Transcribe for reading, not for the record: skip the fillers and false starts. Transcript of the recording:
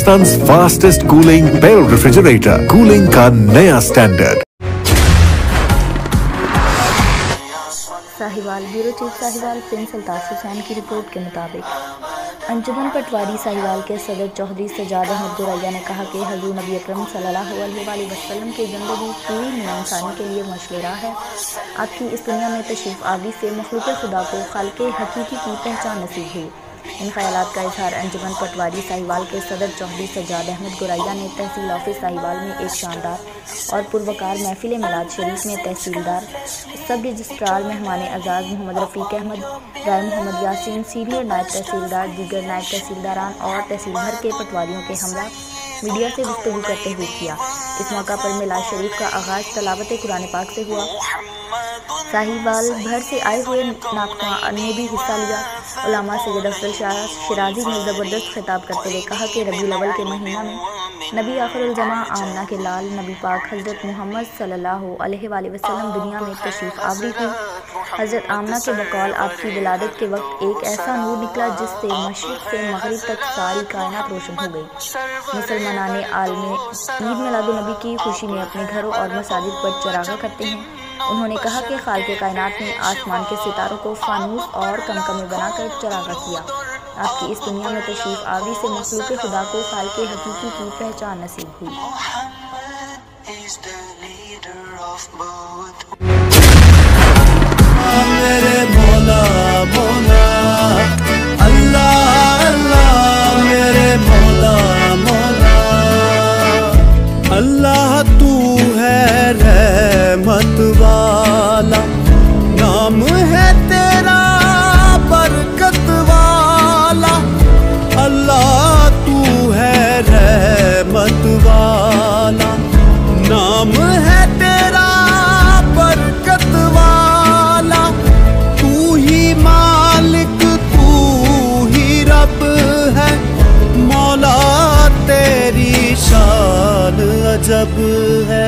Hindustan fastest cooling bell refrigerator, cooling का नया standard. Sahiwal bureau chief Sahiwal Prince Altaf Hussain की रिपोर्ट के मुताबिक अंजुमन पटवारी साहिवाल के सदर चौधरी सजाद अहमद गोरैया ने कहा कि हजूर नबी अकरम सल्लल्लाहु अलैहि वसल्लम की ज़िंदगी पूरी नौ इंसानी के लिए मशले राह है। आपकी इस दुनिया में तशरीफ़ आवरी से मखलूक़ खुदा को खालिक़े हकीकी की पहचान नसीब हुई। इन ख्यालात का इजहार अंजुमन पटवारी साहिवाल के सदर चौधरी सजाद अहमद गोरैया ने तहसील ऑफिस साहिवाल में एक शानदार और पुरवकार महफिल मिलाद शरीफ में तहसीलदार सब रजिस्ट्रार मेहमान एजाज़ मोहम्मद रफ़ीक अहमद, राय मोहम्मद यासीन, सीनियर नायब तहसीलदार, दीगर नायब तहसीलदारान और तहसील भर के पटवारियों के हमरा मीडिया से गुफ्तगू करते हुए किया। इस मौका पर मिलाद शरीफ का आगाज़ तलावत कुरान पाक से हुआ। साहिवाल भर से आए हुए नाख़्वान ने भी हिस्सा लिया। उलमा सैयद अफजल शाह शिराजी ने ज़बरदस्त खिताब करते हुए कहा कि रबीउल अव्वल के महीना में नबी आखिरुल ज़मां आमना के लाल नबी पाक हज़रत मोहम्मद सल्लल्लाहु अलैहि वसल्लम दुनिया में तशरीफ़ आवरी हुई। हज़रत आमना के बकौल आपकी विलादत के वक्त एक ऐसा नूर निकला जिससे मशरिक़ से मगरिब तक सारी कायनात रोशन हो गई। मुसलमानाने आलमे ईद मिलादुन्नबी की खुशी में अपने घरों और मसाजिद पर चरागा करते हैं। उन्होंने कहा कि खालिक़े कायनात ने आसमान के सितारों को फानूस और कमकमे बनाकर चरागा किया। आपकी इस दुनिया में तशरीफ़ आवरी से मखलूक़ खुदा को खालिक़े हकीकी की पहचान नसीब हुई। मेरे मौला मौला अल्लाह अल्लाह, मेरे मौला मौला अल्लाह, तू है रहमत वाला, नाम है तेरा बरकत वाला। अल्लाह तू है रहमत वाला, नाम है तेरा बरकत वाला। तू ही मालिक तू ही रब है, मौला तेरी शान अजब है।